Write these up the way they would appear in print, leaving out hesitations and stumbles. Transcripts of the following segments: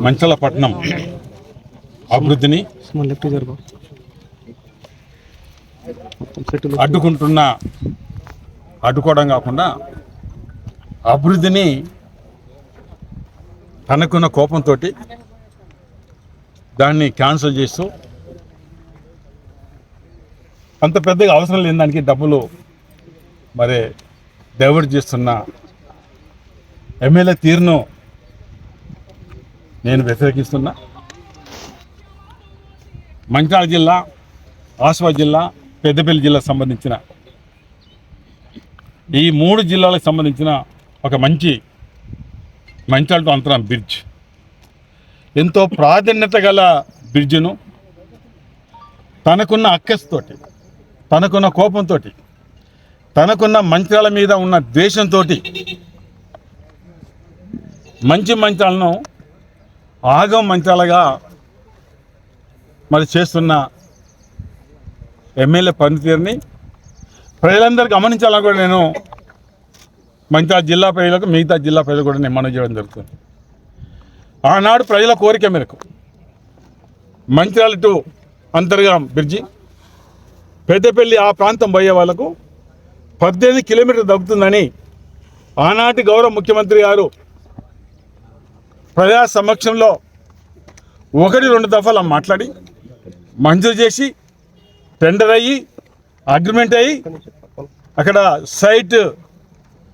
మంచల పట్టణం అభివృద్ధిని అడ్డుకోవడం కాకుండా అభివృద్ధిని తనకున్న కోపంతో దాన్ని క్యాన్సిల్ చేస్తూ అంత పెద్దగా అవసరం లేని దానికి డబ్బులు మరి డైవర్ట్ చేస్తున్న ఎమ్మెల్యే తీరును నేను వ్యతిరేకిస్తున్నా. మంచిర్యాల జిల్లా, ఆసిఫాబాద్ జిల్లా, పెద్దపల్లి జిల్లాకు సంబంధించిన ఈ 3 జిల్లాలకు సంబంధించిన ఒక మంచిర్యాల టు అంతరం బ్రిడ్జ్, ఎంతో ప్రాధాన్యత గల బ్రిడ్జ్ను తనకున్న అక్కస్తోటి, తనకున్న కోపంతో, తనకున్న మంచిర్యాల మీద ఉన్న ద్వేషంతో మంచిర్యాలను ఆగం మంచిర్యాలగా మరి చేస్తున్న ఎమ్మెల్యే పనితీరుని ప్రజలందరూ గమనించాలని కూడా నేను మంచిర్యాల జిల్లా ప్రజలకు, మిగతా జిల్లా ప్రజలకు కూడా నేను మనవి చేయడం జరుగుతుంది. ఆనాడు ప్రజల కోరిక మేరకు మంచిర్యాల టు అంతర్గాం బ్రిడ్జి, పెద్దపల్లి ఆ ప్రాంతం పోయే వాళ్ళకు 18 కిలోమీటర్లు తగ్గుతుందని ఆనాటి గౌరవ ముఖ్యమంత్రి గారు ప్రజా సమక్షంలో 1-2 దఫాలు మాట్లాడి మంజూరు చేసి టెండర్ అయ్యి అగ్రిమెంట్ అయ్యి అక్కడ సైట్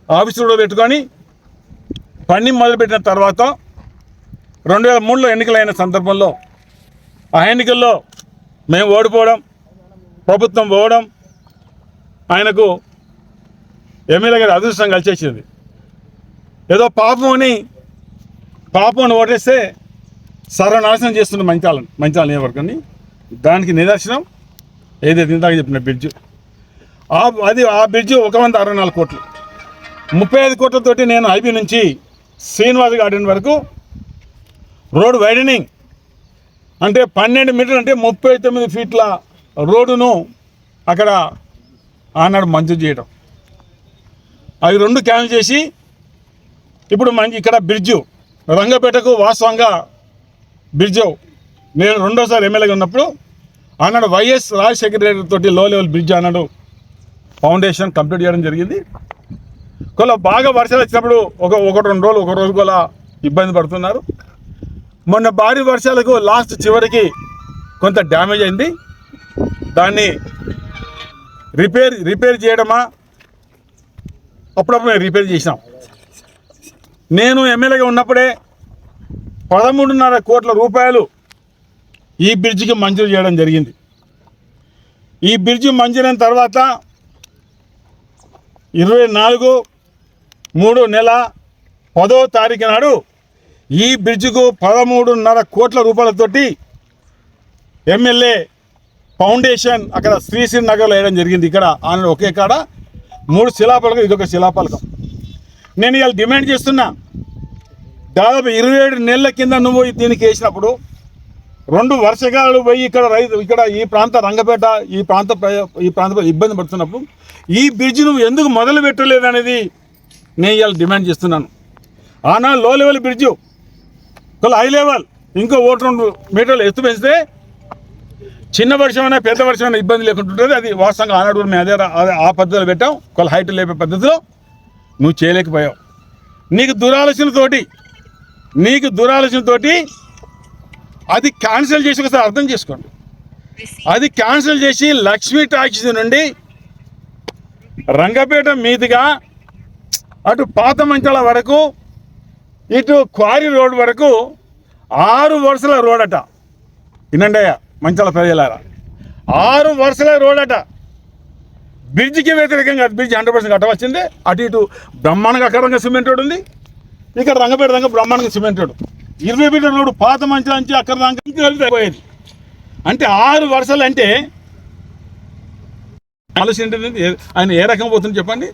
ఆఫీసులో పెట్టుకొని పని మొదలుపెట్టిన తర్వాత 2003లో ఎన్నికలైన సందర్భంలో ఆ ఎన్నికల్లో మేము ఓడిపోవడం, ప్రభుత్వం పోవడం, ఆయనకు ఎమ్మెల్యే గారి అదృష్టం కలిసేసింది. ఏదో పాపం ఓటేస్తే సర్వనాశనం చేస్తున్న మంచిర్యాల నియోజకవర్గాన్ని. దానికి నిదర్శనం ఏదైతే ఇందాక చెప్పిన బ్రిడ్జ్. ఆ బ్రిడ్జ్ 164 కోట్లు, 35 కోట్లతోటి నేను ఐబీ నుంచి శ్రీనివాస్ గార్డెన్ వరకు రోడ్ వైడనింగ్ అంటే 12 మీటర్లు అంటే 39 ఫీట్ల రోడ్డును అక్కడ ఆనాడు మంజూరు చేయడం, అవి 2 క్యాన్సిల్ చేసి ఇప్పుడు ఇక్కడ బ్రిడ్జు రంగపేటకు వాస్తవంగా బ్రిడ్జ్ నేను 2వ ఎమ్మెల్యేగా ఉన్నప్పుడు ఆనాడు వైఎస్ రాజశేఖర రెడ్డి తోటి లో లెవెల్ బ్రిడ్జ్ ఆనాడు ఫౌండేషన్ కంప్లీట్ చేయడం జరిగింది. కొల బాగా వర్షాలు వచ్చినప్పుడు ఒక 1-2 రోజులు కూడా ఇబ్బంది పడుతున్నారు. మొన్న భారీ వర్షాలకు లాస్ట్ చివరికి కొంత డ్యామేజ్ అయింది. దాన్ని రిపేర్ చేయడమా అప్పుడప్పుడు రిపేర్ చేసినాం. నేను ఎమ్మెల్యేగా ఉన్నప్పుడే 13.5 కోట్ల రూపాయలు ఈ బ్రిడ్జికి మంజూరు చేయడం జరిగింది. ఈ బ్రిడ్జి మంజూరైన తర్వాత 24/3/10వ తారీఖు నాడు ఈ బ్రిడ్జికు 13.5 కోట్ల రూపాయలతోటి ఎమ్మెల్యే ఫౌండేషన్ అక్కడ శ్రీశ్రీ నగర్లో వేయడం జరిగింది. ఇక్కడ ఆనాడు ఒకే కాడ 3 శిలాపలకం, ఇదొక శిలాపలకం. నేను ఇవాళ డిమాండ్ చేస్తున్నా, దాదాపు 27 నెలల కింద నువ్వు దీనికి వేసినప్పుడు 2 వర్షకాలు పోయి ఇక్కడ ఈ ప్రాంత రంగపేట ఈ ప్రాంత ఇబ్బంది పడుతున్నప్పుడు ఈ బ్రిడ్జ్ నువ్వు ఎందుకు మొదలు పెట్టలేదు అనేది నేను ఇవాళ డిమాండ్ చేస్తున్నాను. ఆనాడు లో లెవెల్ బ్రిడ్జు హై లెవెల్ ఇంకో 1-2 మీటర్లు ఎత్తు పెంచితే చిన్న వర్షమైనా పెద్ద వర్షమైనా ఇబ్బంది లేకుంటుంటుంది. అది వాస్తవంగా ఆనాడు మేము అదే ఆ పద్ధతిలో పెట్టాం. కొల హైట్ లేపే పద్ధతిలో నువ్వు చేయలేకపోయావు. నీకు దురాలోచనతోటి నీకు దురాలోచనతోటి అది క్యాన్సిల్ చేసి ఒకసారి అర్థం చేసుకోండి. అది క్యాన్సిల్ చేసి లక్ష్మీ టాకీస్ నుండి రంగపేట మీదుగా అటు పాత మంచాల వరకు ఇటు క్వారీ రోడ్ వరకు 6 వరుసల రోడ్ అట. వినండి అయ్యా మంచాల ప్రజలారా, 6 వరుసల రోడ్ అట. బ్రిడ్జికి వ్యతిరేకంగా బ్రిడ్జ్ 100% కట్టవచ్చింది. అటు ఇటు బ్రహ్మాండంగా అక్కడ సిమెంట్ రోడ్ ఉంది, ఇక్కడ రంగపేట దాకా బ్రహ్మాండంగా సిమెంట్ రోడ్. 20 మీటర్ల రోడ్డు పాత మంచాల నుంచి అక్కడ దాకా పోయేది. అంటే 6 వరుసలు అంటే ఆలోచన ఆయన ఏ రకం పోతుంది చెప్పండి.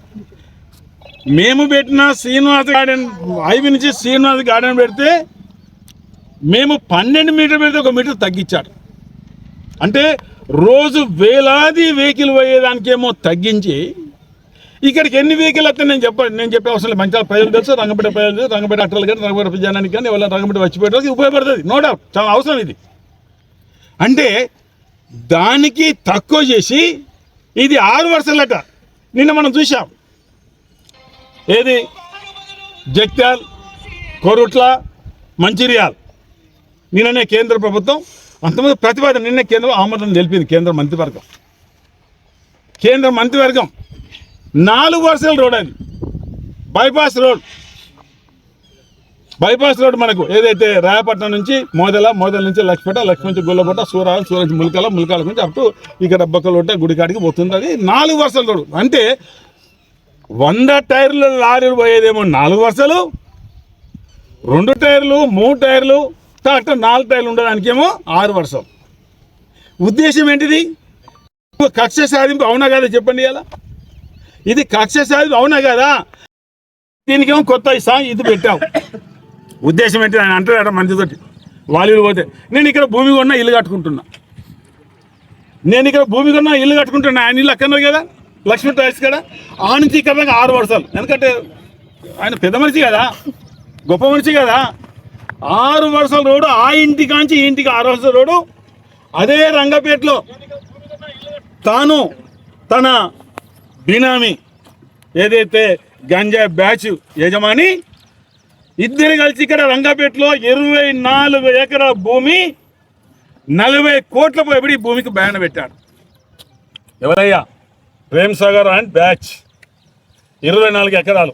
మేము పెట్టిన శ్రీనివాస్ గార్డెన్ ఐవి నుంచి శ్రీనివాస్ గార్డెన్ పెడితే మేము 12 మీటర్ పెడితే 1 మీటర్ తగ్గించాడు. అంటే రోజు వేలాది వెహికల్ పోయేదానికేమో తగ్గించి ఇక్కడికి ఎన్ని వెహికల్ వస్తే నేను చెప్పే అవసరం లేదు. మంచిగా ప్రజలు తెలుసు, రంగపేట ప్రజలు తెలుసు, రంగపేట అట్టలు కానీ రంగపేట జనానికి కానీ ఎవరైనా రంగపేట వచ్చిపోయేటది ఉపయోగపడుతుంది. నో డౌట్, చాలా అవసరం ఇది. అంటే దానికి తక్కువ చేసి ఇది 6 వరుసలట. నిన్న మనం చూసాం, ఏది జగిత్యాల, కొరుట్ల, మంచిర్యాల. నిన్ననే కేంద్ర ప్రభుత్వం అంతమంది ప్రతిపాదన నిన్నే కేంద్రం ఆమోదం తెలిపింది. కేంద్ర మంత్రివర్గం 4 వరుసల రోడ్ అది బైపాస్ రోడ్ మనకు ఏదైతే రాయపట్నం నుంచి మోదల నుంచి లక్ష్మీపేట నుంచి గొల్లపేట, సూరారం నుంచి ములకాల నుంచి అప్ టు ఇక్కడ బొక్కలోట గుడికాడికి పోతుంది. అది 4 వరుసల రోడ్. అంటే 100 టైర్ల లారీలు పోయేదేమో 4 వరుసలు, 2 టైర్లు 3 టైర్లు అట్లా 4 టైర్లు ఉండడానికేమో 6 వరుసలు. ఉద్దేశం ఏంటిది? కక్ష సాధింపు అవునా కదా చెప్పండి. ఇలా ఇది కక్ష సాధింపు అవునా కదా? దీనికేమో కొత్త ఇది పెట్టావు. ఉద్దేశం ఏంటి? ఆయన అంటాడు మంచితోటి వాళ్ళు పోతే నేను ఇక్కడ భూమి కొన్నా ఇల్లు కట్టుకుంటున్నా, ఆయన ఇల్లు అక్కన్నారు కదా లక్ష్మీ టైర్స్ కదా. ఆ నుంచి ఇక్కడ దాకా 6 వరుసలు. ఎందుకంటే ఆయన పెద్ద మనిషి కదా, గొప్ప మనిషి కదా. 6 వరుసల రోడ్డు, ఆ ఇంటి కాంచి ఈ ఇంటికి 6 వరుసల రోడ్డు. అదే రంగపేటలో తాను తన బినామీ ఏదైతే గంజా బ్యాచ్ యజమాని ఇద్దరు కలిసి ఇక్కడ రంగపేటలో 24 ఎకరాల భూమి 40 కోట్ల పైబడి భూమికి బ్యాన్ పెట్టాడు. ఎవరయ్యా? ప్రేమ్ సాగర్ అండ్ బ్యాచ్ 24 ఎకరాలు.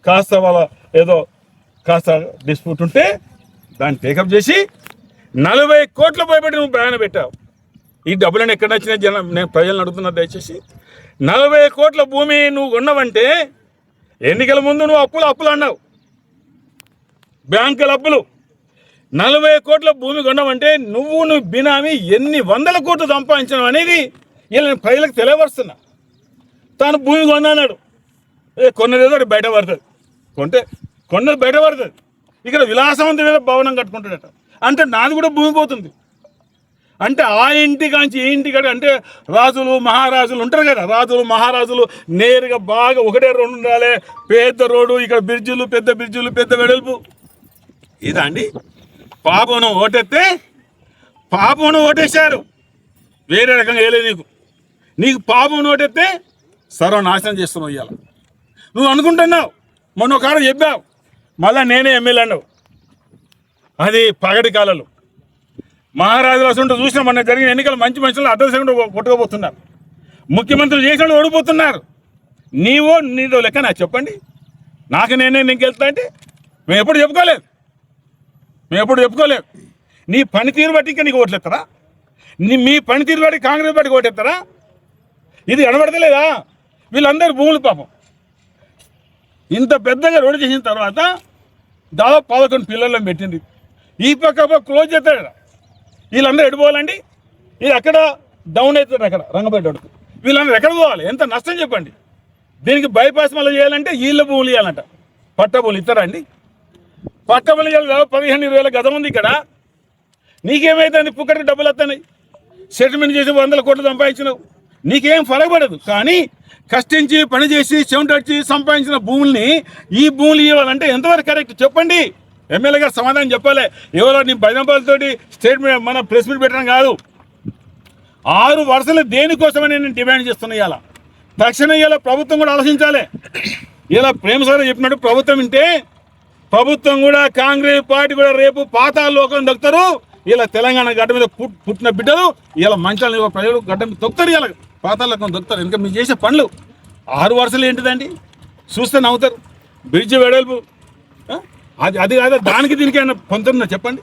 కాస్త వాళ్ళ ఏదో కాస్త డిస్ప్యూట్ ఉంటే దాన్ని టేకప్ చేసి 40 కోట్ల పైబడి నువ్వు బ్యాన్ పెట్టావు. ఈ డబ్బులను ఎక్కడ వచ్చినాయి జనం? నేను ప్రజలను అడుగుతున్నా దయచేసి. 40 కోట్ల భూమి నువ్వు కొన్నావంటే ఎన్నికల ముందు నువ్వు అప్పులు అన్నావు, బ్యాంకుల అప్పులు. 40 కోట్ల భూమి కొన్నావంటే నువ్వు బినామీ ఎన్ని 100 కోట్లు సంపాదించడం అనేది ఇలా నేను ప్రజలకు తెలియపరుస్తున్నా. తాను భూమి కొన్నాడు, కొన్నదేదో బయట పడుతుంది, కొన్నది బయట పడుతుంది. ఇక్కడ విలాసవంతమైన భవనం కట్టుకుంటాడట. అంటే నాది కూడా భూమి పోతుంది. అంటే ఆ ఇంటి కాంచి ఈ ఇంటి కాడ అంటే రాజులు మహారాజులు ఉంటారు కదా, రాజులు మహారాజులు నేరుగా బాగా 1-2 ఉండాలి. పెద్ద రోడ్డు, ఇక్కడ బ్రిడ్జిలు, పెద్ద వెడల్పు. ఇదా అండి? పాపను ఓటేశారు. వేరే రకంగా వేయలేదు. నీకు పాపను ఓటేస్తే సర్వనాశనం చేస్తున్నావు. ఇవాళ నువ్వు అనుకుంటున్నావు, మొన్న ఒక కాడ చెప్పావు, మళ్ళీ నేనే ఎమ్మెల్యే అన్నావు. అది పగటి కాలంలో మహారాజులు అసలు చూసిన మొన్న జరిగిన ఎన్నికలు మంచి మనుషులు అడ్రస్ కొట్టుకోబోతున్నారు. ముఖ్యమంత్రులు చేసిన ఓడిపోతున్నారు. నీదో లెక్క నాకు చెప్పండి. నీకు వెళ్తా అంటే మేము ఎప్పుడు చెప్పుకోలేదు. నీ పనితీరు బట్టి ఇంకా నీకు ఓట్లేస్తారా? మీ పనితీరు బట్టి కాంగ్రెస్ పార్టీకి ఓటేస్తారా? ఇది కనబడతలేదా? వీళ్ళందరూ భూములు పాపం ఇంత పెద్దగా రోడ్డు చేసిన తర్వాత దాదాపు 11 పిల్లలను పెట్టింది. ఈ పక్క క్లోజ్ చేస్తాడు. వీళ్ళందరూ ఎడిపోవాలండి. ఇది అక్కడ డౌన్ అవుతుంది, అక్కడ రంగపేట అడుగు. వీళ్ళందరూ ఎక్కడ పోవాలి? ఎంత నష్టం చెప్పండి. దీనికి బైపాస్ మళ్ళీ చేయాలంటే వీళ్ళ భూములు ఇవ్వాలంట. పట్ట భూములు ఇస్తారా అండి? పట్ట భూములు ఇవ్వాలి. 15-20 గజం ఉంది ఇక్కడ. నీకేమైతుంది? పుక్కడికి డబ్బులు వస్తున్నాయి. సెటిల్మెంట్ చేసి 100 కోట్లు సంపాదించినావు. నీకేం ఫరకపడదు. కానీ కష్టించి పనిచేసి చెమటొచ్చి సంపాదించిన భూముల్ని ఈ భూములు ఇవ్వాలంటే ఎంతవరకు కరెక్ట్ చెప్పండి. ఎమ్మెల్యే గారు సమాధానం చెప్పాలి. ఎవరో నీ భజనపాలతోటి స్టేట్మెంట్ మన ప్రెస్ మీట్ పెట్టడం కాదు. 6 వరుసలు దేనికోసమని నేను డిమాండ్ చేస్తున్నా. ఇలా తక్షణం ఇలా ప్రభుత్వం కూడా ఆలోచించాలి. ఇలా ప్రేమ సార్ చెప్పినట్టు ప్రభుత్వం వింటే ప్రభుత్వం కూడా కాంగ్రెస్ పార్టీ కూడా రేపు పాతాళ లోకం దొక్కుతారు. ఇలా తెలంగాణ గడ్డ మీద పుట్టిన బిడ్డలు ఇలా మంచాల ప్రజలు గడ్డ మీద దొక్కుతారు. ఇలా పాతాళ లోకం దొక్కుతారు. ఇంకా మీరు చేసే పనులు 6 వరుసలు ఏంటిదండి? చూస్తే నవ్వుతారు. బ్రిడ్జ్ వెడల్పు అది కాదా? దానికి దీనికి ఏమైనా పొంతనున్నా చెప్పండి.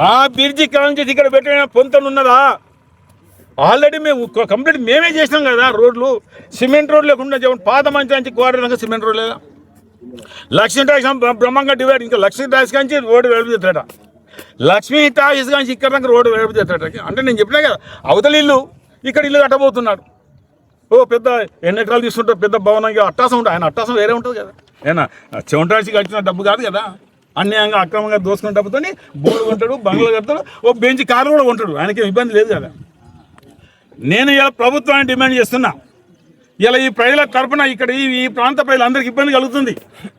ఆ బ్రిడ్జి కాంచి ఇక్కడ పెట్టిన పొంతను ఉన్నదా? ఆల్రెడీ మేము కంప్లీట్ మేమే చేసినాం కదా. రోడ్లు సిమెంట్ రోడ్లు లేకుండా చెప్పండి. పాత మంచి నుంచి కోరడానికి సిమెంట్ రోడ్ లేదా? లక్ష్మీ టాక్స్ బ్రహ్మంగా డివైడ్, ఇంకా లక్ష్మీ టాక్స్ కాంచి రోడ్డు వెలుపుతాడ. లక్ష్మీ టాక్స్ కాంచి ఇక్కడ దాకా రోడ్డు వెలుపుతాడ. అంటే నేను చెప్పినా కదా, అవతల ఇల్లు ఇక్కడ ఇల్లు కట్టబోతున్నాడు. పెద్ద ఎన్ని ఎకరాలు తీసుకుంటారు, పెద్ద భవనం, అట్టాసం ఉంటుంది. ఆయన అట్టాసం వేరే ఉంటుంది కదా. ఏనా చెమటాసి కట్టిన డబ్బు కాదు కదా. అన్యాయంగా అక్రమంగా దోసుకున్న డబ్బుతో బోర్డు కొంటాడు, బంగ్లాలు కడతాడు, బెంచ్ కారు కూడా కొంటాడు. ఆయనకి ఇబ్బంది లేదు కదా. నేను ఇలా ప్రభుత్వాన్ని డిమాండ్ చేస్తున్నా. ఇలా ఈ ప్రజల తరపున ఇక్కడ ఈ ప్రాంత ప్రజలందరికీ ఇబ్బంది కలుగుతుంది.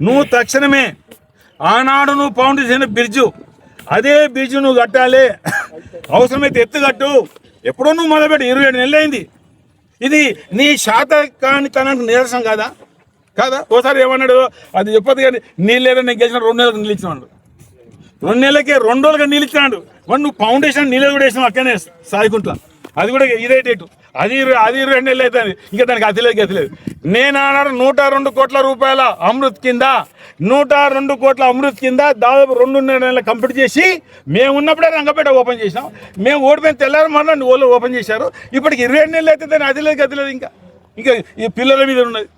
నువ్వు తక్షణమే ఆనాడు నువ్వు ఫౌండేషన్ బ్రిడ్జు, అదే బ్రిడ్జ్ నువ్వు కట్టాలి. అవసరమైతే ఎత్తుకట్టు. ఎప్పుడో నువ్వు మొదలుపెట్టి 27 నెలలు అయింది. ఇది నీ శాతకానితనానికి నిదర్శనం కాదా? ఓసారి ఏమన్నాడు అది చెప్పదు కానీ, నీళ్ళు లేదా నేను గెలిచిన 2 నెలలకు నీళ్ళు ఇచ్చినాడు. 2 నెలలకే 2 రోజులుగా నీళ్ళు ఇచ్చినాడు. నువ్వు ఫౌండేషన్ నీళ్ళు కూడా వేసినావు అక్కడనే సాయికుంట్ల. అది కూడా ఇదే డేటు. అది 22 నెలలు అవుతుంది. ఇంకా దానికి గతిలేదు. నేను అన్నాడు 102 కోట్ల రూపాయల అమృత్ కింద 102 కోట్ల అమృత్ కింద దాదాపు 2.5 నెలలు కంప్లీట్ చేసి మేము ఉన్నప్పుడే రంగపేట ఓపెన్ చేసినాం. మేము ఓడిపోయిన తెల్లారి మన వాళ్ళు ఓపెన్ చేశారు. ఇప్పటికి 27 నెలలు అయితే దాన్ని గతిలేదు. ఇంకా ఈ పిల్లల మీద ఉన్నది.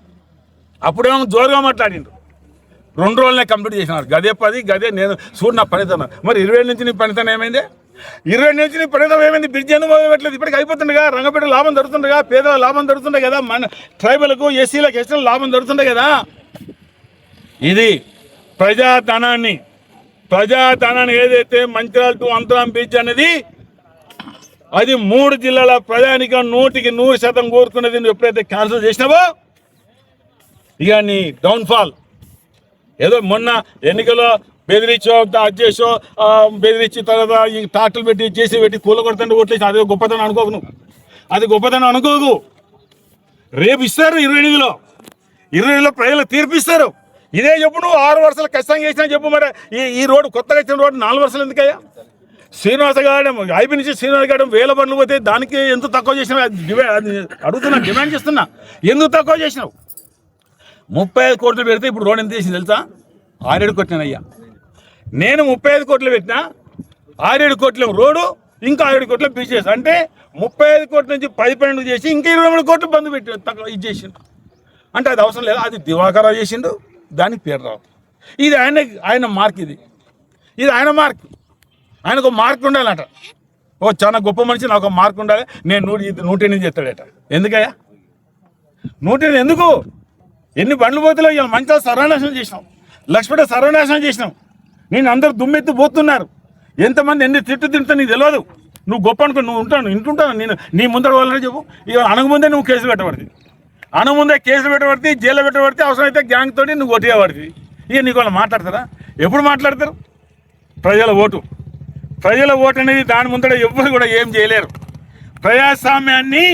అప్పుడేమో జోరుగా మాట్లాడిండ్రు. 2 రోజులనే కంప్లీట్ చేసినారు. గదే నేను చూడు నా పనితనం. మరి 27 నుంచి నీ పనితనం ఏమైంది? 27 నుంచి నీ పనితనం ఏమైంది? బ్రిడ్జ్ ఎందుకు మొదలుపెట్టలేదు? ఇప్పటికి అయిపోతుండగా రంగపేట లాభం జరుగుతుండగా, పేదల లాభం జరుగుతుండే కదా, మన ట్రైబల్కు ఎస్సీలకు ఎస్టీలకు లాభం జరుగుతుండే కదా. ఇది ప్రజాధనాన్ని ఏదైతే మంచిర్యాల టు అంతరాం బ్రిడ్జ్ అనేది అది 3 జిల్లాల ప్రజానికం 100% కోరుకున్నది. నువ్వు ఎప్పుడైతే క్యాన్సిల్ చేసినావో ఇక నీ డౌన్ఫాల్. ఏదో మొన్న ఎన్నికల్లో బెదిరించో అది చేసో బెదిరించి తర్వాత ఈ ట్రాక్టర్లు పెట్టి చేసి పెట్టి కూల కొడుతుంటే ఓట్లేసి అదే గొప్పతనం అనుకోకు. నువ్వు అది గొప్పతనం అనుకోకు. రేపు ఇస్తారు 28లో ప్రజలు తీర్పిస్తారు. ఇదే చెప్పు. నువ్వు 6 వరుసలు ఖచ్చితంగా చేసినా చెప్పు. మరి ఈ రోడ్డు కొత్తగా ఇచ్చిన రోడ్డు 4 వరుసలు ఎందుకయ్యా? శ్రీనివాస గార్డెన్ ఐపీ నుంచి శ్రీనివాస గార్డెన్ 1000 బండ్లు పోతే దానికి ఎందుకు తక్కువ చేసినావు? అడుగుతున్నా, డిమాండ్ చేస్తున్నా. ఎందుకు తక్కువ చేసినావు? 35 కోట్లు పెడితే ఇప్పుడు రోడ్ ఎంత చేసింది తెలుసా? 6-7 కోట్లనయ్యా. నేను 35 కోట్లు పెట్టినా 6-7 కోట్ల రోడ్డు, ఇంకా 6-7 కోట్ల బిజినెస్. అంటే 35 కోట్ల నుంచి 10-12 చేసి ఇంకా 23 కోట్లు బంద్ పెట్టి తక్కువ ఇది చేసిండు. అంటే అది అవసరం లేదు. అది దివాకరావు చేసిండు, దానికి పేరు రావు. ఇది ఆయన మార్క్. ఇది ఆయన మార్క్. ఆయనకు మార్క్ ఉండాలట. చాలా గొప్ప మనిషి, నాకు మార్క్ ఉండాలి. నేను 108 చేస్తాడట. ఎందుకయ్యా 108? ఎందుకు? ఎన్ని బండ్లు పోతులో ఇలా మంచిగా సర్వనాశనం చేసినాం. లక్ష్మీపేట సర్వనాశనం చేసినాం. నేను అందరు దుమ్మెత్తి పోతున్నారు. ఎంతమంది ఎన్ని తింటా నీకు తెలియదు. నువ్వు గొప్ప అనుకో, నువ్వు వింటుంటాను. నేను నీ ముందర వాళ్ళని చెప్పు. ఇక అనకముందే నువ్వు కేసులు పెట్టబడుతుంది. అనముందే కేసులు పెట్టబడితే, జైల్లో పెట్టబడితే, అవసరమైతే గ్యాంగ్ తోటి నువ్వు కొట్టేయబడుతుంది. ఇక నీకు వాళ్ళు మాట్లాడతారా? ఎప్పుడు మాట్లాడతారు? ప్రజల ఓటు అనేది దాని ముందర ఎవ్వరు కూడా ఏం చేయలేరు. ప్రజాస్వామ్యాన్ని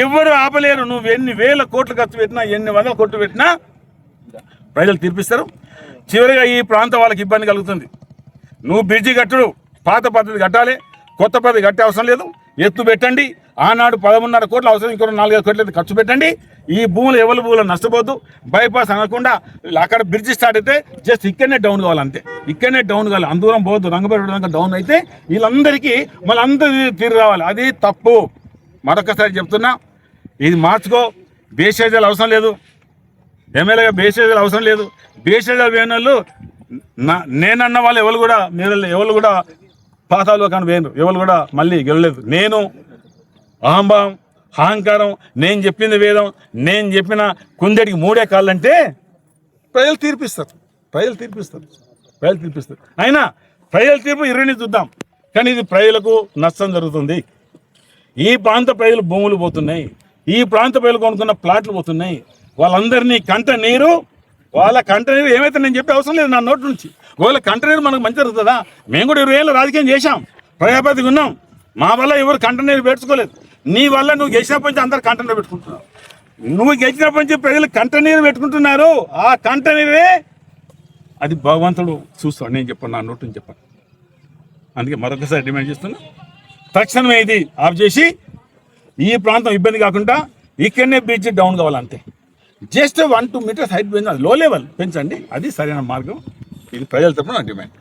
ఎవరు ఆపలేరు. నువ్వు ఎన్ని వేల కోట్లు ఖర్చు పెట్టినా, ఎన్ని వందల కోట్లు పెట్టినా ప్రజలు తీర్పిస్తారు. చివరిగా ఈ ప్రాంతం వాళ్ళకి ఇబ్బంది కలుగుతుంది. నువ్వు బ్రిడ్జి కట్టుడు, పాత పద్ధతి కట్టాలి, కొత్త పద్ధతి కట్టే అవసరం లేదు. ఎత్తు పెట్టండి. ఆనాడు 13.5 కోట్లు అవసరం, ఇంకో 4-5 కోట్లు అయితే ఖర్చు పెట్టండి. ఈ భూములు ఎవరి భూములు నష్టపోద్దు. బైపాస్ అనకుండా అక్కడ బ్రిడ్జి స్టార్ట్ అయితే జస్ట్ ఇక్కడనే డౌన్ కావాలి, అంతే. ఇక్కడనే డౌన్ కావాలి, అందూరం పోవద్దు. రంగపేట డౌన్ అయితే వీళ్ళందరికీ మళ్ళీ అందరూ తిరిగి రావాలి. అది తప్పు. మరొకసారి చెప్తున్నా, ఇది మార్చుకో. బేసేజాలు అవసరం లేదు. ఎమ్మెల్యేగా బేసేజాలు అవసరం లేదు. బేసేజాలు వేయని వాళ్ళు నేనన్న వాళ్ళు ఎవరు కూడా పాతాలో కానీ వేయరు. ఎవరు కూడా మళ్ళీ గెలలేదు. నేను అహంకారం, నేను చెప్పింది వేదం, నేను చెప్పిన కుందడికి 3 కాళ్ళంటే ప్రజలు తీర్పిస్తారు. అయినా ప్రజల తీర్పు 20 చూద్దాం. కానీ ఇది ప్రజలకు నష్టం జరుగుతుంది. ఈ ప్రాంత ప్రజలు భూములు పోతున్నాయి. ఈ ప్రాంత ప్రజలు కొనుక్కున్న ప్లాట్లు పోతున్నాయి. వాళ్ళందరినీ వాళ్ళ కంట నీరు ఏమైతే నేను చెప్పే అవసరం లేదు నా నోటి నుంచి. వాళ్ళ కంట నీరు మనకు మంచి జరుగుతుందా? మేము కూడా 20 ఏళ్ళు రాజకీయం చేశాం, ప్రజాపతిగా ఉన్నాం. మా వల్ల ఎవరు కంట నీరు పెట్టుకోలేదు. నీ వల్ల నువ్వు గెలిచినప్పటి నుంచి అందరు కంట నీరు పెట్టుకుంటున్నావు. నువ్వు గెలిచినప్పటి నుంచి ప్రజలు కంట నీరు పెట్టుకుంటున్నారు. ఆ కంట నీరే అది భగవంతుడు చూస్తాడు, నేను చెప్పాను, నా నోటు నుంచి చెప్పాను. అందుకే మరొకసారి డిమాండ్ చేస్తున్నా, తక్షణమే ఇది ఆఫ్ చేసి ఈ ప్రాంతం ఇబ్బంది కాకుండా ఇక్కడనే బ్రిడ్జ్ డౌన్ కావాలంతే. జస్ట్ 1-2 మీటర్స్ హైట్ పెంచాలి, లో లెవెల్ పెంచండి, అది సరైన మార్గం. ఇది ప్రజల తరపున నా డిమాండ్.